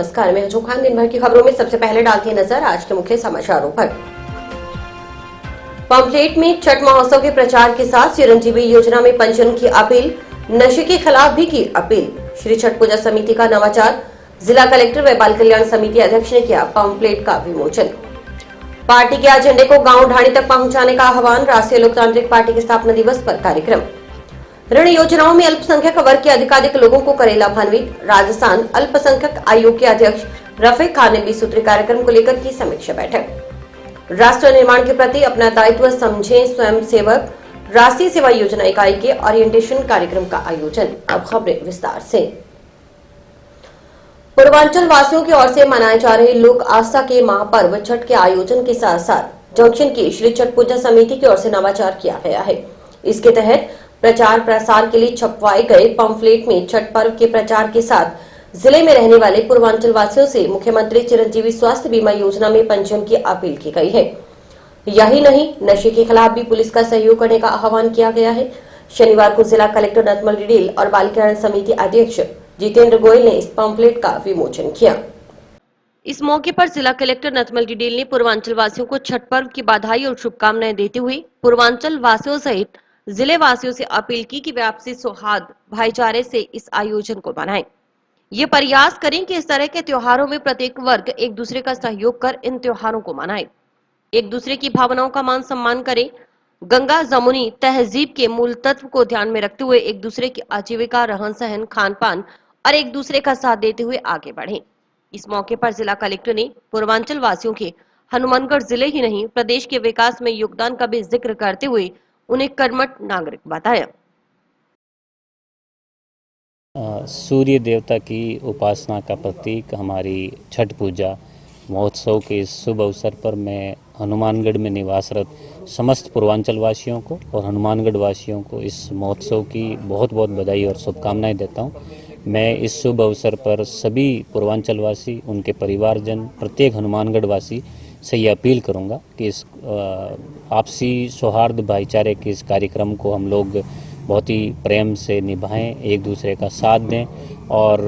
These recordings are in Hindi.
नमस्कार, मैं हजू खान। दिन भर की खबरों में सबसे पहले डालती है नजर आज के मुख्य समाचारों पर। पंपलेट में छठ महोत्सव के प्रचार के साथ चिरंजीवी योजना में पंजीयन की अपील, नशे के खिलाफ भी की अपील। श्री छठ पूजा समिति का नवाचार, जिला कलेक्टर व बाल कल्याण समिति अध्यक्ष ने किया पंपलेट का विमोचन। पार्टी के एजेंडे को गांव ढाणी तक पहुंचाने का आह्वान, राष्ट्रीय लोकतांत्रिक पार्टी के स्थापना दिवस पर कार्यक्रम। ऋण योजनाओं में अल्पसंख्यक वर्ग के अधिकाधिक लोगों को करे लाभान्वित, राजस्थान अल्पसंख्यक आयोग के अध्यक्ष रफीक खान ने 20 सूत्री कार्यक्रम को लेकर की समीक्षा बैठक। राष्ट्र निर्माण के प्रति अपना दायित्व समझे स्वयं सेवक, राष्ट्रीय सेवा योजना इकाई के ओरिएंटेशन कार्यक्रम का आयोजन। अब खबरें विस्तार से। पूर्वांचल वासियों की ओर से मनाए जा रहे लोक आस्था के महापर्व छठ के आयोजन के साथ साथ जंक्शन की श्री छठ पूजा समिति की ओर से नवाचार किया गया है। इसके तहत प्रचार प्रसार के लिए छपवाए गए पंफलेट में छठ पर्व के प्रचार के साथ जिले में रहने वाले पूर्वांचल वासियों से मुख्यमंत्री चिरंजीवी स्वास्थ्य बीमा योजना में पंजीयन की अपील की गई है। यही नहीं, नशे के खिलाफ भी पुलिस का सहयोग करने का आह्वान किया गया है। शनिवार को जिला कलेक्टर नतमल डिडेल और बाल कल्याण समिति अध्यक्ष जितेंद्र गोयल ने इस पंफलेट का विमोचन किया। इस मौके पर जिला कलेक्टर नतमल डिडेल ने पूर्वांचल वासियों को छठ पर्व की बधाई और शुभकामनाएं देते हुए पूर्वांचल वासियों सहित जिले वासियों से अपील की कि वे आपसी सौहार्द भाईचारे से इस आयोजन को बनाएं। ये प्रयास करें कि इस तरह के त्योहारों में प्रत्येक वर्ग एक दूसरे का सहयोग कर इन त्योहारों को मनाए, एक दूसरे की भावनाओं का मान सम्मान करें, गंगा जमुनी तहजीब के मूल तत्व को ध्यान में रखते हुए एक दूसरे की आजीविका, रहन सहन, खान पान और एक दूसरे का साथ देते हुए आगे बढ़ें। इस मौके पर जिला कलेक्टर ने पूर्वांचल वासियों के हनुमानगढ़ जिले ही नहीं प्रदेश के विकास में योगदान का भी जिक्र करते हुए उन्हें कर्मठ नागरिक बताया। सूर्य देवता की उपासना का प्रतीक हमारी छठ पूजा महोत्सव के इस शुभ अवसर पर मैं हनुमानगढ़ में निवासरत समस्त पूर्वांचल वासियों को और हनुमानगढ़ वासियों को इस महोत्सव की बहुत बहुत बधाई और शुभकामनाएं देता हूं। मैं इस शुभ अवसर पर सभी पूर्वांचल वासी, उनके परिवारजन, प्रत्येक हनुमानगढ़ वासी से ये अपील करूंगा कि इस आपसी सौहार्द भाईचारे के इस कार्यक्रम को हम लोग बहुत ही प्रेम से निभाएं, एक दूसरे का साथ दें और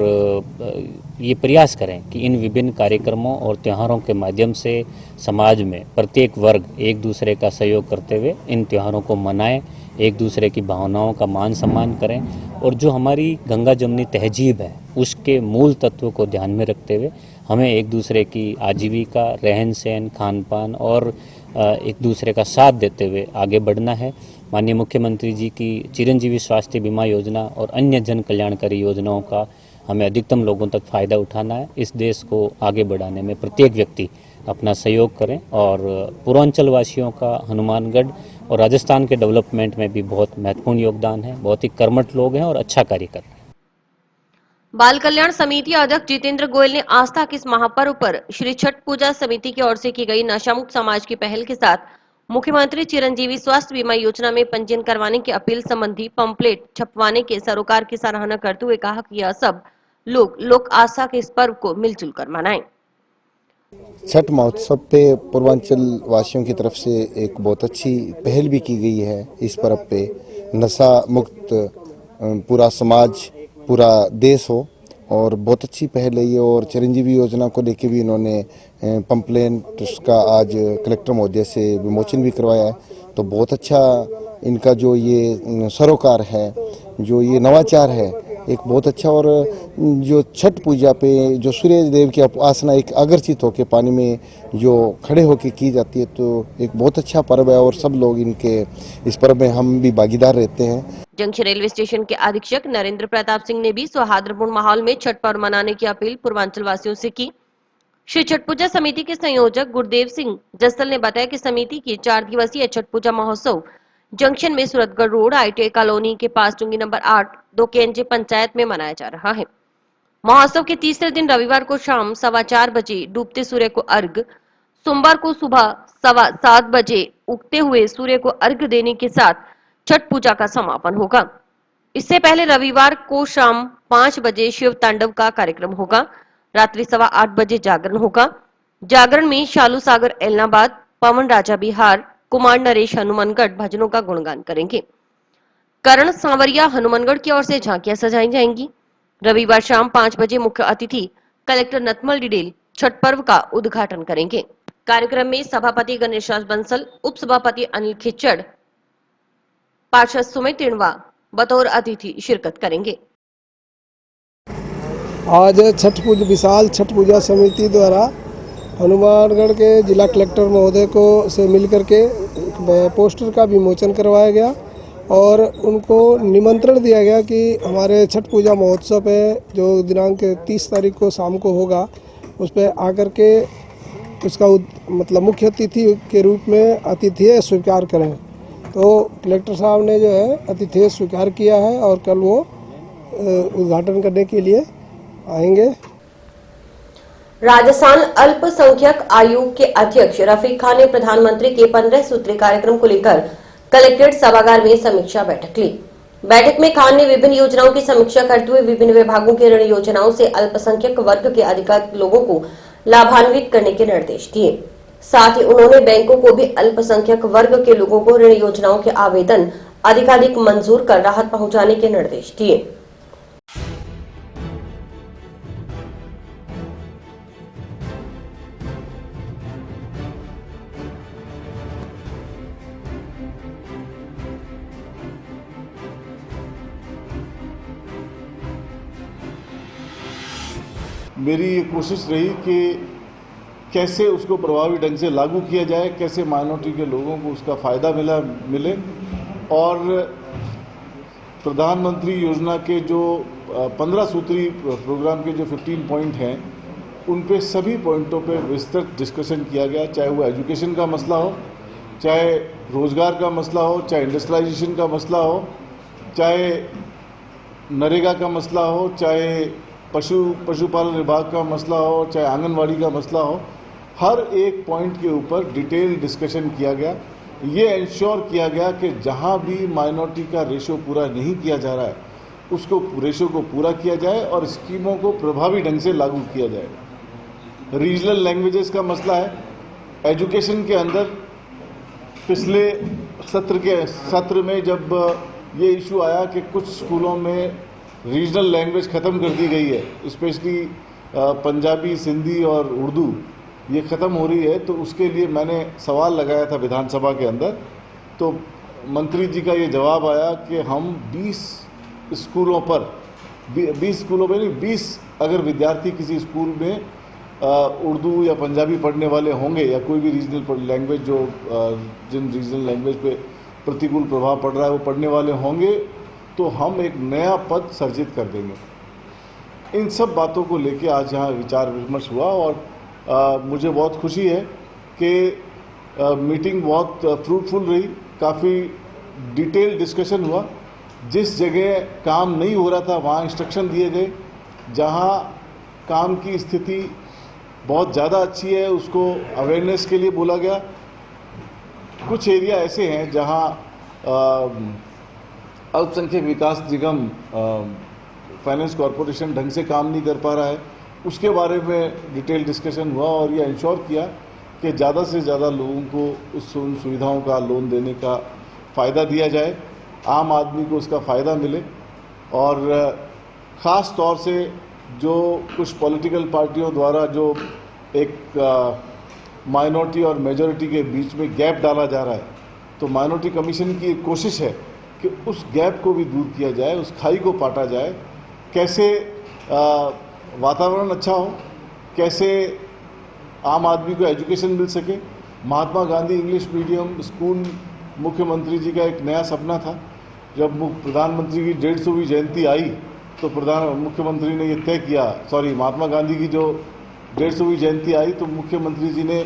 ये प्रयास करें कि इन विभिन्न कार्यक्रमों और त्योहारों के माध्यम से समाज में प्रत्येक वर्ग एक दूसरे का सहयोग करते हुए इन त्योहारों को मनाएं, एक दूसरे की भावनाओं का मान सम्मान करें और जो हमारी गंगा जमुनी तहजीब है उसके मूल तत्वों को ध्यान में रखते हुए हमें एक दूसरे की आजीविका, रहन सहन, खान पान और एक दूसरे का साथ देते हुए आगे बढ़ना है। माननीय मुख्यमंत्री जी की चिरंजीवी स्वास्थ्य बीमा योजना और अन्य जन कल्याणकारी योजनाओं का हमें अधिकतम लोगों तक फायदा उठाना है। इस देश को आगे बढ़ाने में प्रत्येक व्यक्ति अपना सहयोग करें और पूर्वांचल वासियों का हनुमानगढ़ और राजस्थान के डेवलपमेंट में भी बहुत महत्वपूर्ण योगदान है। बहुत ही कर्मठ लोग हैं और अच्छा कार्य कर रहे हैं। बाल कल्याण समिति अध्यक्ष जितेंद्र गोयल ने आस्था के इस महापर्व पर श्री छठ पूजा समिति की ओर से की गई नशामुक्त समाज की पहल के साथ मुख्यमंत्री चिरंजीवी स्वास्थ्य बीमा योजना में पंजीयन करवाने की अपील संबंधी पंपलेट छपवाने के सरोकार की सराहना करते हुए कहा कि यह सब लोग लोक आस्था के इस पर्व को मिलजुल कर मनाएं। छठ महोत्सव पे पूर्वांचल वासियों की तरफ से एक बहुत अच्छी पहल भी की गई है। इस पर्व पे नशा मुक्त पूरा समाज, पूरा देश हो और बहुत अच्छी पहल है ये। और चिरंजीवी योजना को लेके भी इन्होंने पंपलेट का आज कलेक्टर महोदय से विमोचन भी करवाया है। तो बहुत अच्छा इनका जो ये सरोकार है, जो ये नवाचार है, एक बहुत अच्छा। और जो छठ पूजा पे जो सूर्य देव की उपासना एक आकर्षित होकर पानी में जो खड़े होकर की जाती है, तो एक बहुत अच्छा पर्व है और सब लोग इनके इस पर्व में हम भी भागीदार रहते हैं। जंक्शन रेलवे स्टेशन के अधीक्षक नरेंद्र प्रताप सिंह ने भी सौहार्दपूर्ण माहौल में छठ पर्व मनाने की अपील पूर्वांचल वासियों से की। श्री छठ पूजा समिति के संयोजक गुरुदेव सिंह जस्सल ने बताया कि समिति की 4 दिवसीय छठ पूजा महोत्सव जंक्शन में सूरतगढ़ रोड ITI कॉलोनी के पास चुंगी नंबर 8 दो केंजे पंचायत में मनाया जा रहा है। महोत्सव के तीसरे दिन रविवार को शाम 4:15 बजे डूबते सूर्य को अर्घ, सोमवार को सुबह 7:15 बजे उगते हुए सूर्य को अर्घ देने के साथ छठ पूजा का समापन होगा। इससे पहले रविवार को शाम 5 बजे शिव तांडव का कार्यक्रम होगा। रात्रि 8:15 बजे जागरण होगा। जागरण में शालू सागर एलनाबाद, पवन राजा बिहार, कुमार नरेश हनुमानगढ़ भजनों का गुणगान करेंगे। करण सांवरिया हनुमानगढ़ की ओर से झांकियां सजाई जाएंगी। रविवार शाम 5 बजे मुख्य अतिथि कलेक्टर नतमल डिडेल छठ पर्व का उद्घाटन करेंगे। कार्यक्रम में सभापति गणेश राज बंसल, उप सभापति अनिल खिच्चड़, पार्षद सुमित तिणवा बतौर अतिथि शिरकत करेंगे। आज विशाल छठ पूजा समिति द्वारा हनुमानगढ़ के जिला कलेक्टर महोदय को से मिलकर के पोस्टर का विमोचन करवाया गया और उनको निमंत्रण दिया गया कि हमारे छठ पूजा महोत्सव है जो दिनांक 30 तारीख को शाम को होगा, उस पर आकर के उसका मतलब मुख्य अतिथि के रूप में आतिथ्य स्वीकार करें। तो कलेक्टर साहब ने जो है आतिथ्य स्वीकार किया है और कल वो उद्घाटन करने के लिए आएंगे। राजस्थान अल्पसंख्यक आयोग के अध्यक्ष रफीक खान ने प्रधानमंत्री के 15 सूत्रीय कार्यक्रम को लेकर कलेक्ट्रेट सभागार में समीक्षा बैठक ली। बैठक में खान ने विभिन्न योजनाओं की समीक्षा करते हुए विभिन्न विभागों की ऋण योजनाओं से अल्पसंख्यक वर्ग के अधिकांश लोगों को लाभान्वित करने के निर्देश दिए। साथ ही उन्होंने बैंकों को भी अल्पसंख्यक वर्ग के लोगों को ऋण योजनाओं के आवेदन अधिकाधिक मंजूर कर राहत पहुंचाने के निर्देश दिए। मेरी ये कोशिश रही कि कैसे उसको प्रभावी ढंग से लागू किया जाए, कैसे माइनॉरिटी के लोगों को उसका फ़ायदा मिले और प्रधानमंत्री योजना के जो 15 सूत्री प्रोग्राम के जो 15 पॉइंट हैं उन पे सभी पॉइंटों पे विस्तृत डिस्कशन किया गया, चाहे वो एजुकेशन का मसला हो, चाहे रोज़गार का मसला हो, चाहे इंडस्ट्रियलाइजेशन का मसला हो, चाहे नरेगा का मसला हो, चाहे पशुपालन विभाग का मसला हो, चाहे आंगनवाड़ी का मसला हो, हर एक पॉइंट के ऊपर डिटेल डिस्कशन किया गया। ये इंश्योर किया गया कि जहां भी माइनॉरिटी का रेशो पूरा नहीं किया जा रहा है उसको रेशो को पूरा किया जाए और स्कीमों को प्रभावी ढंग से लागू किया जाए। रीजनल लैंग्वेजेस का मसला है। एजुकेशन के अंदर पिछले सत्र में जब ये इशू आया कि कुछ स्कूलों में रीजनल लैंग्वेज ख़त्म कर दी गई है, स्पेशली पंजाबी, सिंधी और उर्दू ये ख़त्म हो रही है, तो उसके लिए मैंने सवाल लगाया था विधानसभा के अंदर। तो मंत्री जी का ये जवाब आया कि हम 20 स्कूलों में नहीं, 20 अगर विद्यार्थी किसी स्कूल में उर्दू या पंजाबी पढ़ने वाले होंगे या कोई भी रीजनल लैंग्वेज जो जिन रीजनल लैंग्वेज पे प्रतिकूल प्रभाव पड़ रहा है वो पढ़ने वाले होंगे, तो हम एक नया पद सर्जित कर देंगे। इन सब बातों को लेके आज यहाँ विचार विमर्श हुआ और मुझे बहुत खुशी है कि मीटिंग बहुत फ्रूटफुल रही, काफ़ी डिटेल डिस्कशन हुआ। जिस जगह काम नहीं हो रहा था वहाँ इंस्ट्रक्शन दिए गए, जहाँ काम की स्थिति बहुत ज़्यादा अच्छी है उसको अवेयरनेस के लिए बोला गया। कुछ एरिया ऐसे हैं जहाँ अल्पसंख्यक विकास निगम फाइनेंस कॉरपोरेशन ढंग से काम नहीं कर पा रहा है, उसके बारे में डिटेल डिस्कशन हुआ और यह इंश्योर किया कि ज़्यादा से ज़्यादा लोगों को उन सुविधाओं का लोन देने का फ़ायदा दिया जाए, आम आदमी को उसका फ़ायदा मिले। और ख़ास तौर से जो कुछ पॉलिटिकल पार्टियों द्वारा जो एक माइनॉरिटी और मेजॉरिटी के बीच में गैप डाला जा रहा है, तो माइनॉरिटी कमीशन की एक कोशिश है कि उस गैप को भी दूर किया जाए, उस खाई को पाटा जाए। कैसे वातावरण अच्छा हो, कैसे आम आदमी को एजुकेशन मिल सके। Mahatma Gandhi English medium school मुख्यमंत्री जी का एक नया सपना था। जब प्रधानमंत्री की 150वीं जयंती आई तो मुख्यमंत्री ने ये तय किया, महात्मा गांधी की जो 150वीं जयंती आई तो मुख्यमंत्री जी ने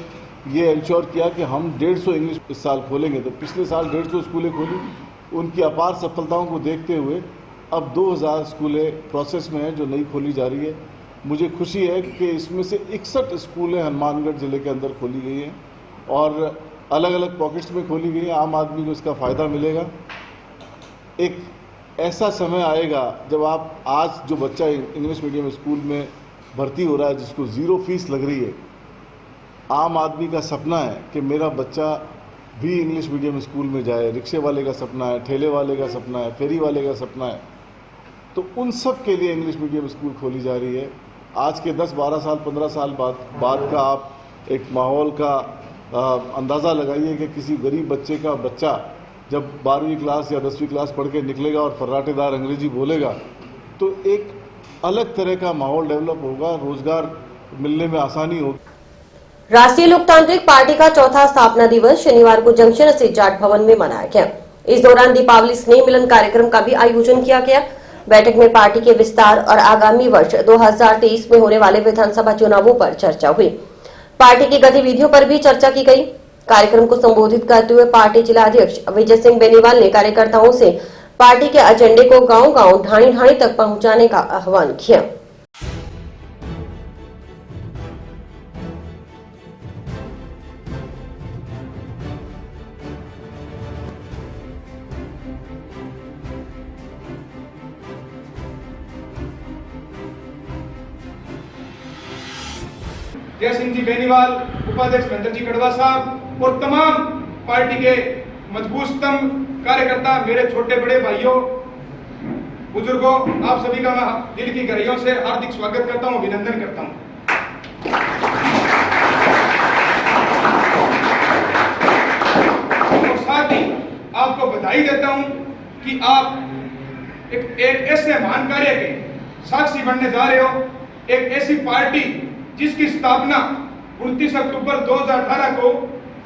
ये इंश्योर किया कि हम 150 इंग्लिश इस साल खोलेंगे। तो पिछले साल 150 स्कूलें खोली। उनकी अपार सफलताओं को देखते हुए अब 2000 स्कूलें प्रोसेस में हैं जो नई खोली जा रही है। मुझे खुशी है कि इसमें से 61 स्कूलें हनुमानगढ़ ज़िले के अंदर खोली गई हैं और अलग अलग पॉकेट्स में खोली गई है। आम आदमी को इसका फ़ायदा मिलेगा। एक ऐसा समय आएगा जब आप आज जो बच्चा इंग्लिश मीडियम स्कूल में भर्ती हो रहा है जिसको 0 फीस लग रही है, आम आदमी का सपना है कि मेरा बच्चा भी इंग्लिश मीडियम स्कूल में जाए। रिक्शे वाले का सपना है, ठेले वाले का सपना है, फेरी वाले का सपना है। तो उन सब के लिए इंग्लिश मीडियम स्कूल खोली जा रही है आज के 10-12 साल 15 साल बाद का आप एक माहौल का अंदाज़ा लगाइए कि किसी गरीब बच्चे का बच्चा जब 12वीं क्लास या 10वीं क्लास पढ़ के निकलेगा और फर्राटेदार अंग्रेजी बोलेगा तो एक अलग तरह का माहौल डेवलप होगा, रोजगार मिलने में आसानी होगी। राष्ट्रीय लोकतांत्रिक पार्टी का चौथा स्थापना दिवस शनिवार को जंक्शन स्थित जाट भवन में मनाया गया। इस दौरान दीपावली स्नेह मिलन कार्यक्रम का भी आयोजन किया गया। बैठक में पार्टी के विस्तार और आगामी वर्ष 2023 में होने वाले विधानसभा चुनावों पर चर्चा हुई। पार्टी की गतिविधियों पर भी चर्चा की गई। कार्यक्रम को संबोधित करते हुए पार्टी जिला अध्यक्ष विजय सिंह बेनीवाल ने कार्यकर्ताओं से पार्टी के एजेंडे को गांव-गांव, ढाणी-ढाणी तक पहुंचाने का आह्वान किया। जय सिंह जी बेनीवाल, उपाध्यक्ष महेंद्र जी कड़वा साहब और तमाम पार्टी के मजबूत स्तंभ कार्यकर्ता, मेरे छोटे बड़े भाइयों बुजुर्गों, आप सभी का मैं दिल की गहराइयों से हार्दिक स्वागत करता हूं, अभिनंदन करता हूं। और साथ ही आपको बधाई देता हूं कि आप एक ऐसे महान कार्य के साक्षी बनने जा रहे हो। एक ऐसी पार्टी जिसकी स्थापना 29 अक्टूबर 2018 को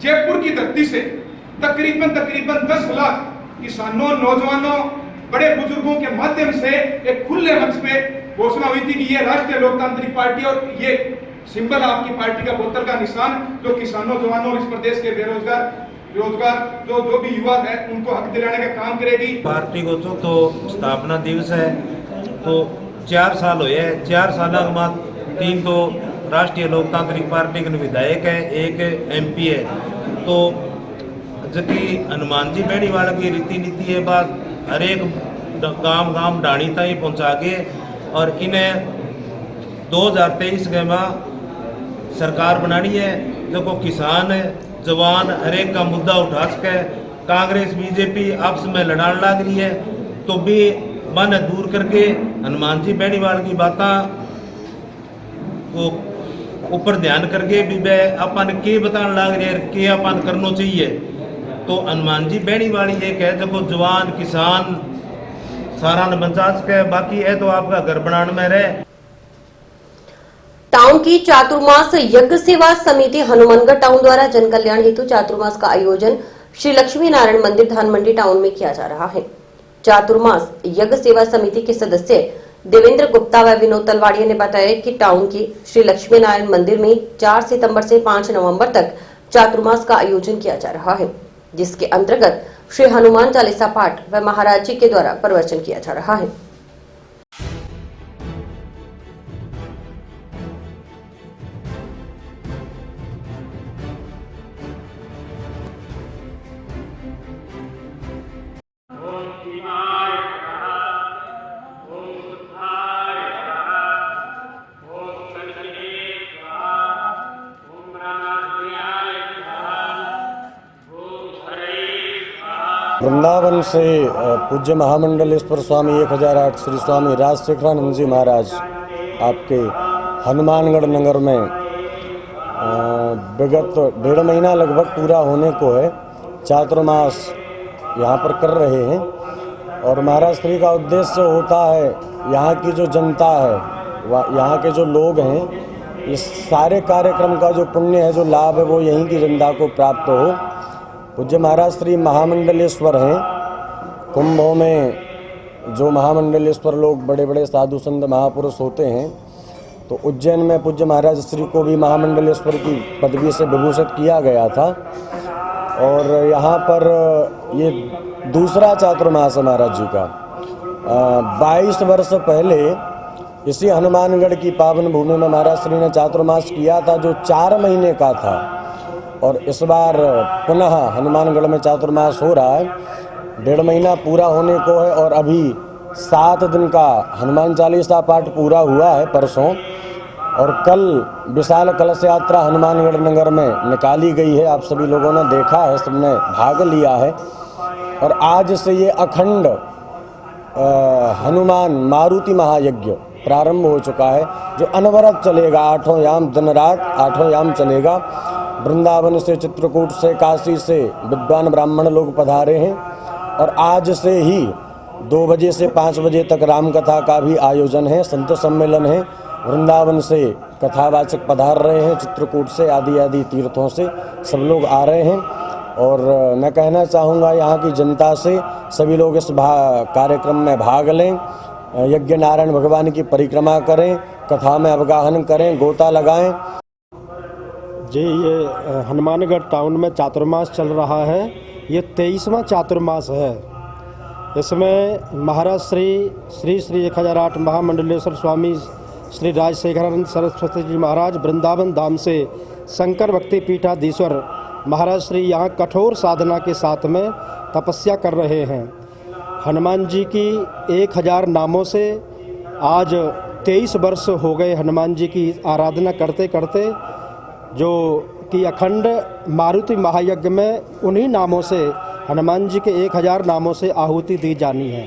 जयपुर की धरती से तकरीबन 10 लाख किसानों, नौजवानों, बड़े बुजुर्गों के माध्यम से एक खुले मंच पे घोषणा हुई थी कि ये राष्ट्रीय लोकतांत्रिक पार्टी और ये सिंबल आपकी पार्टी का बोतल का निशान जो किसानों, जवानों और इस प्रदेश के बेरोजगार जो भी युवा है उनको हक दिलाने का काम करेगी। पार्टी को तो स्थापना दिवस है तो 4 साल हुए हैं। 4 साल के बाद 3 तो राष्ट्रीय लोकतांत्रिक पार्टी के विधायक है, एक MP है। तो जबकि हनुमान जी बेनीवाल की रीति नीति है बात हर एक गांव ढाणी तक पहुंचा के और इन्हें 2023 के में सरकार बनानी है जो किसान जवान हर एक का मुद्दा उठा सके। कांग्रेस बीजेपी आपस में लड़ाने लग रही है तो भी मन दूर करके हनुमान जी बेनीवाल की बातें को ऊपर ध्यान करके भी अपन के बताने लग रहे हैं के अपन करना चाहिए। तो हनुमान जी बेनीवाल ये कह जो जवान किसान सारा न बचा सके, बाकी है तो आपका घर बनाने में रहे। टाउन की चातुर्मास यज्ञ सेवा समिति हनुमानगढ़ टाउन द्वारा जन कल्याण हेतु चातुर्मास का आयोजन श्री लक्ष्मी नारायण मंदिर धानमंडी टाउन में किया जा रहा है। चातुर्मास यज्ञ सेवा समिति के सदस्य देवेंद्र गुप्ता व विनोद तलवाड़िया ने बताया कि टाउन के श्री लक्ष्मी नारायण मंदिर में 4 सितंबर से 5 नवंबर तक चातुर्मास का आयोजन किया जा रहा है, जिसके अंतर्गत श्री हनुमान चालीसा पाठ व महाराज जी के द्वारा प्रवचन किया जा रहा है। वृंदावन से पूज्य महामंडलेश्वर स्वामी 1008 श्री स्वामी राजशेखरानंद जी महाराज आपके हनुमानगढ़ नगर में विगत 1.5 महीना लगभग पूरा होने को है चातुर्मास यहाँ पर कर रहे हैं। और महाराज श्री का उद्देश्य होता है यहाँ की जो जनता है, यहाँ के जो लोग हैं, इस सारे कार्यक्रम का जो पुण्य है, जो लाभ है, वो यहीं की जनता को प्राप्त हो। पूज्य महाराज श्री महामंडलेश्वर हैं। कुंभों में जो महामंडलेश्वर लोग बड़े बड़े साधु संत महापुरुष होते हैं, तो उज्जैन में पूज्य महाराज श्री को भी महामंडलेश्वर की पदवी से विभूषित किया गया था। और यहाँ पर ये दूसरा चातुर्मास है महाराज जी का। 22 वर्ष पहले इसी हनुमानगढ़ की पावन भूमि में महाराज श्री ने चातुर्मास किया था, जो 4 महीने का था। और इस बार पुनः हनुमानगढ़ में चातुर्मास हो रहा है। 1.5 महीना पूरा होने को है और अभी 7 दिन का हनुमान चालीसा पाठ पूरा हुआ है परसों। और कल विशाल कलश यात्रा हनुमानगढ़ नगर में निकाली गई है। आप सभी लोगों ने देखा है, सबने भाग लिया है। और आज से ये अखंड हनुमान मारुति महायज्ञ प्रारंभ हो चुका है, जो अनवरत चलेगा। 8 याम दिन रात 8 याम चलेगा। वृंदावन से, चित्रकूट से, काशी से विद्वान ब्राह्मण लोग पधारे हैं और आज से ही 2 बजे से 5 बजे तक राम कथा का भी आयोजन है, संत सम्मेलन है। वृंदावन से कथावाचक पधार रहे हैं, चित्रकूट से, आदि आदि तीर्थों से सब लोग आ रहे हैं। और मैं कहना चाहूँगा यहाँ की जनता से, सभी लोग इस कार्यक्रम में भाग लें, यज्ञ नारायण भगवान की परिक्रमा करें, कथा में अवगाहन करें, गोता लगाएं। जी, ये हनुमानगढ़ टाउन में चातुर्मास चल रहा है। ये 23वां चातुर्मास है। इसमें महाराज श्री 1008 महामंडलेश्वर स्वामी श्री राजशेखरानंद सरस्वती जी महाराज वृंदावन धाम से शंकर भक्ति पीठाधीश्वर महाराज श्री यहाँ कठोर साधना के साथ में तपस्या कर रहे हैं। हनुमान जी की 1000 नामों से आज 23 वर्ष हो गए हनुमान जी की आराधना करते करते, जो कि अखंड मारुति महायज्ञ में उन्हीं नामों से, हनुमान जी के 1000 नामों से आहुति दी जानी है।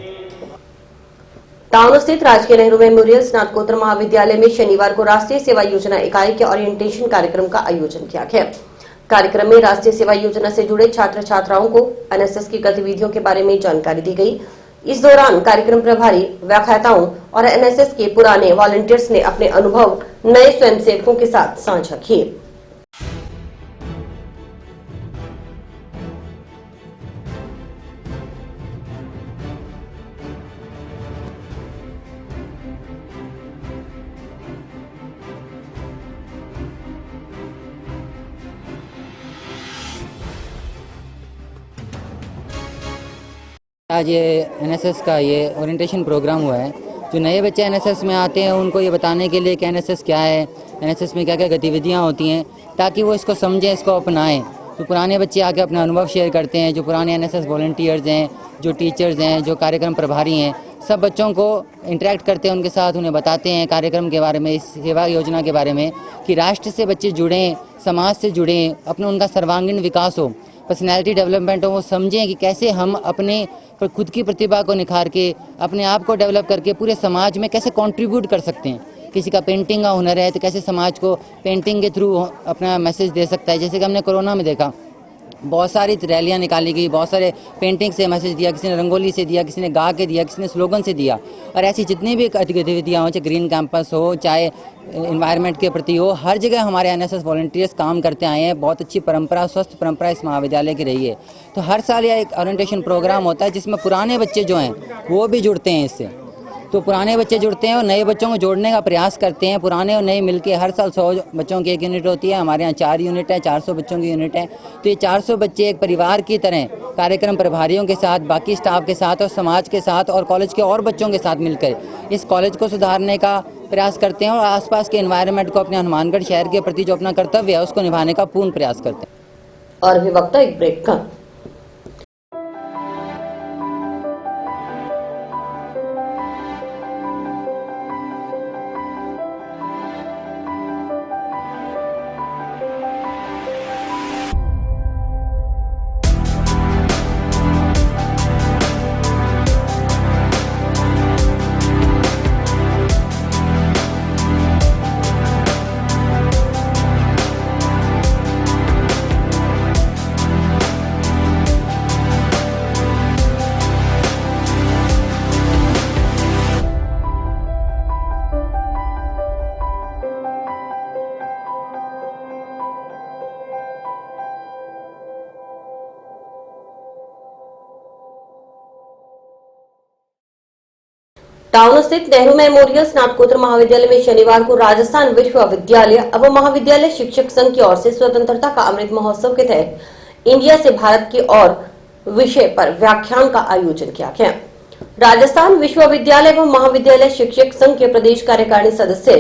टाउन स्थित राजकीय नेहरू मेमोरियल स्नातकोत्तर महाविद्यालय में शनिवार को राष्ट्रीय सेवा योजना इकाई के ओरिएंटेशन कार्यक्रम का आयोजन किया गया। कार्यक्रम में राष्ट्रीय सेवा योजना से जुड़े छात्र छात्राओं को एनएसएस की गतिविधियों के बारे में जानकारी दी गई। इस दौरान कार्यक्रम प्रभारी, व्याख्याताओं और एनएसएस के पुराने वॉलंटियर्स ने अपने अनुभव नए स्वयंसेवकों के साथ साझा किए। आज ये एनएसएस का ये ओरिएंटेशन प्रोग्राम हुआ है। जो नए बच्चे एनएसएस में आते हैं उनको ये बताने के लिए कि एनएसएस क्या है, एनएसएस में क्या क्या गतिविधियाँ होती हैं, ताकि वो इसको समझें, इसको अपनाएं। तो पुराने बच्चे आके अपने अनुभव शेयर करते हैं। जो पुराने एनएसएस वॉलंटियर्स हैं, जो टीचर्स हैं, जो कार्यक्रम प्रभारी हैं, सब बच्चों को इंटरेक्ट करते हैं उनके साथ, उन्हें बताते हैं कार्यक्रम के बारे में, इस सेवा योजना के बारे में, कि राष्ट्र से बच्चे जुड़ें, समाज से जुड़ें, अपने उनका सर्वांगीण विकास हो, पर्सनैलिटी डेवलपमेंट हो, वो समझें कि कैसे हम अपने खुद की प्रतिभा को निखार के, अपने आप को डेवलप करके पूरे समाज में कैसे कंट्रीब्यूट कर सकते हैं। किसी का पेंटिंग का हुनर है तो कैसे समाज को पेंटिंग के थ्रू अपना मैसेज दे सकता है। जैसे कि हमने कोरोना में देखा, बहुत सारी रैलियां निकाली गई, बहुत सारे पेंटिंग से मैसेज दिया, किसी ने रंगोली से दिया, किसी ने गा के दिया, किसी ने स्लोगन से दिया। और ऐसी जितनी भी गतिविधियाँ हो, चाहे ग्रीन कैंपस हो, चाहे इन्वायरमेंट के प्रति हो, हर जगह हमारे एनएसएस वॉलंटियर्स काम करते आए हैं। बहुत अच्छी परंपरा, स्वस्थ परंपरा इस महाविद्यालय की रही है। तो हर साल यह एक ओरिएंटेशन प्रोग्राम होता है जिसमें पुराने बच्चे जो हैं वो भी जुड़ते हैं इससे। तो पुराने बच्चे जुड़ते हैं और नए बच्चों को जोड़ने का प्रयास करते हैं। पुराने और नए मिलके हर साल 100 बच्चों की एक यूनिट होती है। हमारे यहाँ 4 यूनिट है, 400 बच्चों की यूनिट है। तो ये 400 बच्चे एक परिवार की तरह कार्यक्रम प्रभारियों के साथ, बाकी स्टाफ के साथ और समाज के साथ और कॉलेज के और बच्चों के साथ मिलकर इस कॉलेज को सुधारने का प्रयास करते हैं और आसपास के एनवायरनमेंट को, अपने हनुमानगढ़ शहर के प्रति जो अपना कर्तव्य है उसको निभाने का पूर्ण प्रयास करते हैं। और भी वक्त एक ब्रेक का। टाउन स्थित नेहरू मेमोरियल स्नातकोत्तर महाविद्यालय में शनिवार को राजस्थान विश्वविद्यालय एवं महाविद्यालय शिक्षक संघ की ओर से स्वतंत्रता का अमृत महोत्सव के तहत इंडिया से भारत की ओर विषय पर व्याख्यान का आयोजन किया गया। राजस्थान विश्वविद्यालय एवं महाविद्यालय शिक्षक संघ के प्रदेश कार्यकारिणी सदस्य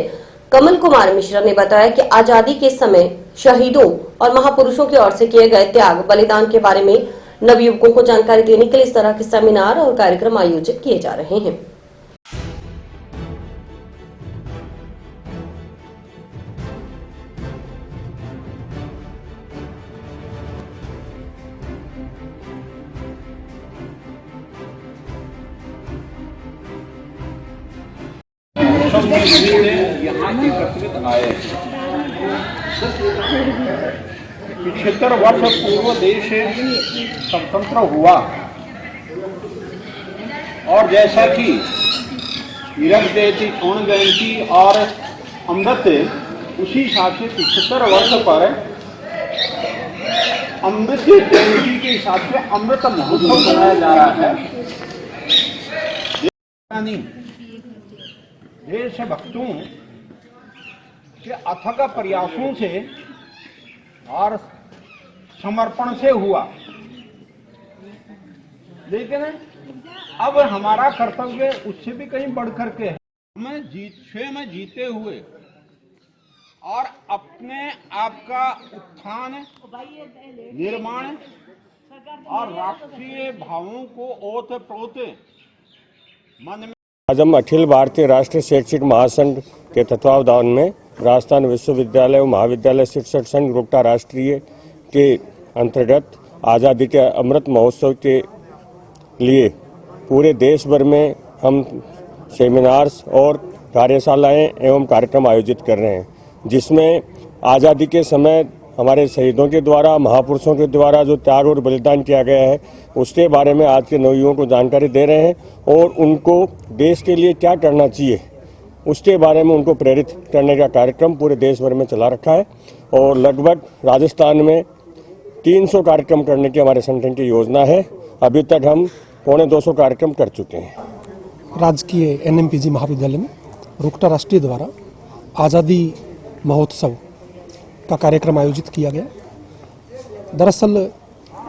कमल कुमार मिश्रा ने बताया कि आजादी के समय शहीदों और महापुरुषों की ओर से किए गए त्याग बलिदान के बारे में नवयुवकों को जानकारी देने के लिए इस तरह के सेमिनार और कार्यक्रम आयोजित किए जा रहे हैं। यहाँ एकत्रित आए। 75 वर्ष पूर्व देश स्वतंत्र हुआ और जैसा कि हीरक जयंती, स्वर्ण जयंती और अमृत, उसी हिसाब से 75 वर्ष पर अमृत जयंती के हिसाब से अमृत महोत्सव मनाया जा रहा है। देशभक्तों के अथक प्रयासों से और समर्पण से हुआ, लेकिन अब हमारा कर्तव्य उससे भी कहीं बढ़ करके है। हमें स्वयं जीते हुए और अपने आप का उत्थान, निर्माण और राष्ट्रीय भावों को ओत प्रोत मन में। आज हम अखिल भारतीय राष्ट्रीय शैक्षिक महासंघ के तत्वावधान में राजस्थान विश्वविद्यालय और महाविद्यालय शिक्षक संघ रोहटा राष्ट्रीय के अंतर्गत आज़ादी के अमृत महोत्सव के लिए पूरे देश भर में हम सेमिनार्स और कार्यशालाएं एवं कार्यक्रम आयोजित कर रहे हैं, जिसमें आज़ादी के समय हमारे शहीदों के द्वारा, महापुरुषों के द्वारा जो त्याग और बलिदान किया गया है उसके बारे में आज के नवयुवकों को जानकारी दे रहे हैं और उनको देश के लिए क्या करना चाहिए उसके बारे में उनको प्रेरित करने का कार्यक्रम पूरे देश भर में चला रखा है। और लगभग राजस्थान में 300 कार्यक्रम करने की हमारे संगठन की योजना है। अभी तक हम 250 कार्यक्रम कर चुके हैं। राजकीय NMPG महाविद्यालय में रोहटा राष्ट्रीय द्वारा आज़ादी महोत्सव का कार्यक्रम आयोजित किया गया। दरअसल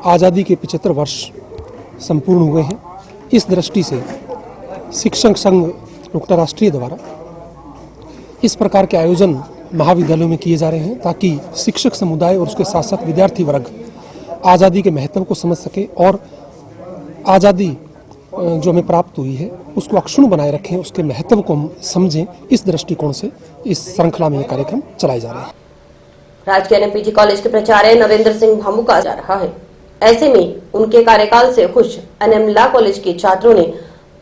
आज़ादी के 75 वर्ष संपूर्ण हुए हैं। इस दृष्टि से शिक्षक संघ रोहटा राष्ट्रीय द्वारा इस प्रकार के आयोजन महाविद्यालयों में किए जा रहे हैं ताकि शिक्षक समुदाय और उसके साथ साथ विद्यार्थी वर्ग आज़ादी के महत्व को समझ सके और आज़ादी जो हमें प्राप्त हुई है उसको अक्षुण्ण बनाए रखें, उसके महत्व को हम समझें। इस दृष्टिकोण से इस श्रृंखला में ये कार्यक्रम चलाए जा रहे हैं। राजकीय NMPG कॉलेज के प्राचार्य नरेंद्र सिंह भामू का जा रहा है। ऐसे में उनके कार्यकाल से खुश NM लॉ कॉलेज के छात्रों ने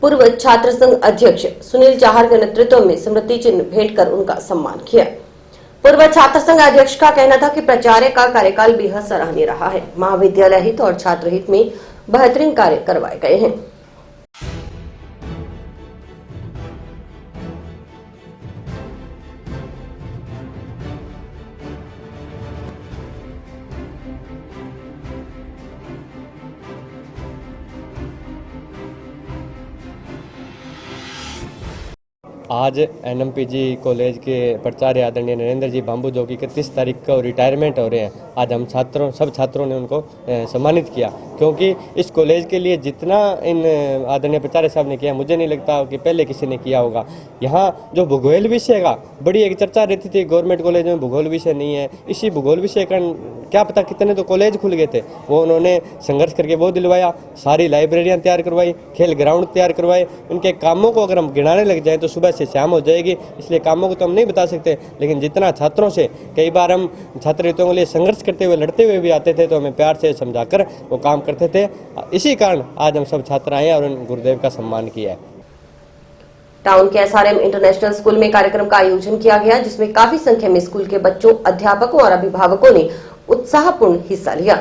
पूर्व छात्र संघ अध्यक्ष सुनील चाहर के नेतृत्व में स्मृति चिन्ह भेंट कर उनका सम्मान किया। पूर्व छात्र संघ अध्यक्ष का कहना था कि प्राचार्य का कार्यकाल बेहद सराहनीय रहा है। महाविद्यालय हित और छात्र हित में बेहतरीन कार्य करवाए गए हैं। आज NMPG कॉलेज के प्राचार्य आदरणीय नरेंद्र जी भाम्बू जो कि 31 तारीख को रिटायरमेंट हो रहे हैं, आज हम सब छात्रों ने उनको सम्मानित किया, क्योंकि इस कॉलेज के लिए जितना इन आदरणीय प्राचार्य साहब ने किया मुझे नहीं लगता कि पहले किसी ने किया होगा। यहाँ जो भूगोल विषय का बड़ी एक चर्चा रहती थी, गवर्नमेंट कॉलेज में भूगोल विषय नहीं है, इसी भूगोल विषय का क्या पता कितने तो कॉलेज खुल गए थे, वो उन्होंने संघर्ष करके वो दिलवाया। सारी लाइब्रेरियाँ तैयार करवाई, खेल ग्राउंड तैयार करवाए। उनके कामों को अगर हम गिनाने लग जाएँ तो सुबह से शाम हो जाएगी, इसलिए कामों को तो हम नहीं बता सकते, लेकिन जितना छात्रों से कई बार हम छात्र हितों के लिए संघर्ष करते हुए लड़ते हुए भी आते थे तो हमें प्यार से समझाकर वो काम करते थे। इसी कारण आज हम सब छात्र आए और उन गुरुदेव का सम्मान किया है। टाउन के SRM इंटरनेशनल स्कूल में कार्यक्रम का आयोजन किया गया, जिसमें काफी संख्या में स्कूल के बच्चों, अध्यापकों और अभिभावकों ने उत्साहपूर्ण हिस्सा लिया।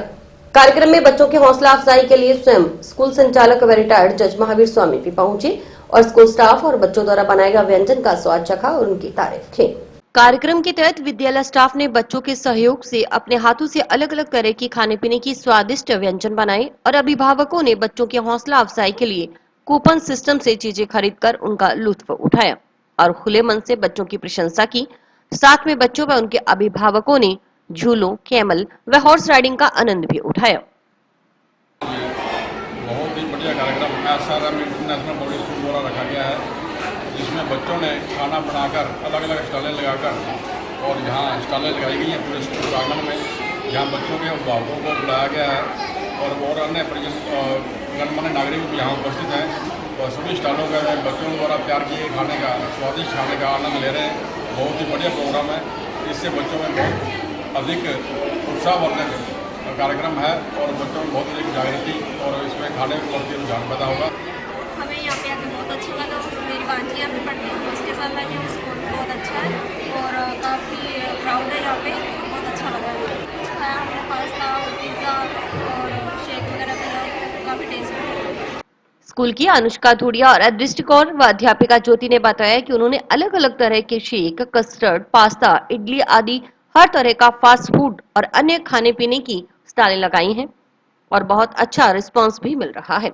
कार्यक्रम में बच्चों की हौसला अफजाई के लिए स्वयं स्कूल संचालक व रिटायर्ड जज महावीर स्वामी भी पहुंचे और स्कूल स्टाफ और बच्चों द्वारा बनाए गए व्यंजन का स्वाद चखा और उनकी तारीफ की। कार्यक्रम के तहत विद्यालय स्टाफ ने बच्चों के सहयोग से अपने हाथों से अलग अलग तरह की खाने पीने की स्वादिष्ट व्यंजन बनाए और अभिभावकों ने बच्चों की हौसला अफजाई के लिए कूपन सिस्टम से चीजें खरीदकर उनका लुत्फ उठाया और खुले मन से बच्चों की प्रशंसा की। साथ में बच्चों व उनके अभिभावकों ने झूलों, कैमल व हॉर्स राइडिंग का आनंद भी उठाया। बहुत ही बढ़िया कार्यक्रम SRM इंटरनेशनल पब्लिक स्कूल द्वारा रखा गया है, जिसमें बच्चों ने खाना बनाकर अलग अलग स्टॉलें लगाकर और यहाँ स्टॉलें लगाई गई हैं पूरे स्कूल प्रांगण में, जहाँ बच्चों के अभिभावकों को बुलाया गया है और अन्य गणमान्य नागरिक भी यहाँ उपस्थित हैं और सभी स्टॉलों का बच्चों द्वारा तैयार किए खाने का स्वादिष्ट खाने का आनंद ले रहे हैं। बहुत ही बढ़िया प्रोग्राम है, इससे बच्चों में बहुत अधिक उत्साहवर्धक कार्यक्रम है और बच्चों में बहुत अधिक जागृति और इसमें खाने के प्रति रुझान पैदा होगा। हमें यहाँ पे आकर बहुत अच्छा लगा। मेरी बांझी यहाँ पे पढ़ती है, उसके साथ मैंने उसको स्कूल की अनुष्का धूड़िया और दृष्टिकोण व अध्यापिका ज्योति ने बताया कि उन्होंने अलग अलग तरह के शेक, कस्टर्ड, पास्ता, इडली आदि हर तरह का फास्ट फूड और अन्य खाने पीने की स्टॉलें लगाई हैं और बहुत अच्छा रिस्पांस भी मिल रहा है।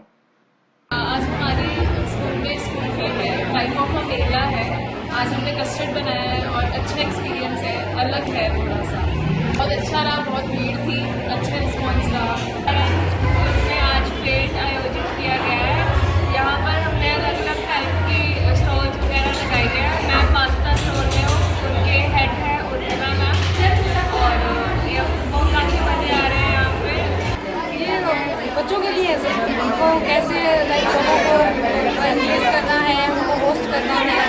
आज हमारे स्कूल में स्कूल फीड है, टाइप ऑफ अ मेला है। आज हमने कस्टर्ड बनाया है और अच्छा एक्सपीरियंस है, अलग है थोड़ा सा, बहुत अच्छा रहा, बहुत भीड़ थी, अच्छा रिस्पांस रहा। स्कूल में आज फेट आयोजित किया गया है, यहाँ पर हमने अलग अलग टाइप के स्टॉल्स वगैरह लगाए गए हैं। मैं पास्ता स्टॉल में हूँ, उनके हेड है उर्मिला मैम, और ये बहुत काफ़ी मजे आ रहे हैं यहाँ पे। ये बच्चों के लिए है, उनको कैसे लाइक लोगों को एंगेज करना है, उनको होस्ट करना है,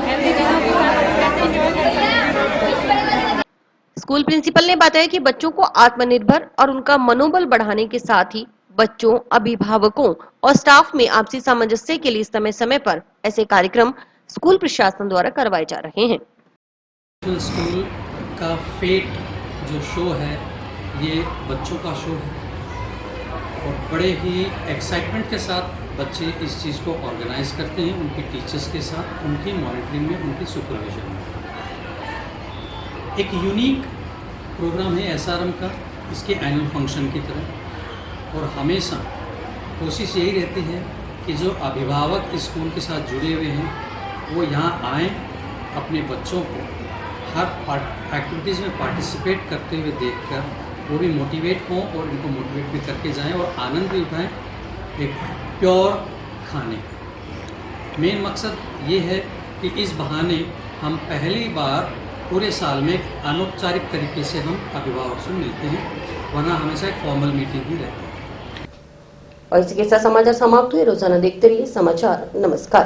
हेल्दी चीज़ों के साथ कैसे एंजॉय कर सकते हैं। स्कूल प्रिंसिपल ने बताया कि बच्चों को आत्मनिर्भर और उनका मनोबल बढ़ाने के साथ ही बच्चों, अभिभावकों और स्टाफ में आपसी सामंजस्य के लिए समय समय पर ऐसे कार्यक्रम स्कूल प्रशासन द्वारा करवाए जा रहे हैं। स्कूल का फेट जो शो है ये बच्चों का शो है और बड़े ही एक्साइटमेंट के साथ बच्चे इस चीज़ को ऑर्गेनाइज करते हैं उनके टीचर्स के साथ, उनकी मॉनिटरिंग में, उनकी सुपरविजन में। एक यूनिक प्रोग्राम है एसआरएम का, इसके एनुअल फंक्शन की तरह, और हमेशा कोशिश यही रहती है कि जो अभिभावक स्कूल के साथ जुड़े हुए हैं वो यहाँ आएँ, अपने बच्चों को हर एक्टिविटीज़ में पार्टिसिपेट करते हुए देखकर वो भी मोटिवेट हों और इनको मोटिवेट भी करके जाएं और आनंद भी उठाएं एक प्योर खाने का। मेन मकसद ये है कि इस बहाने हम पहली बार पूरे साल में अनौपचारिक तरीके से हम अभिभावक से मिलते हैं, वरना हमेशा एक फॉर्मल मीटिंग ही रहती है। और इसी के साथ समाचार समाप्त हुए। रोजाना देखते रहिए समाचार। नमस्कार।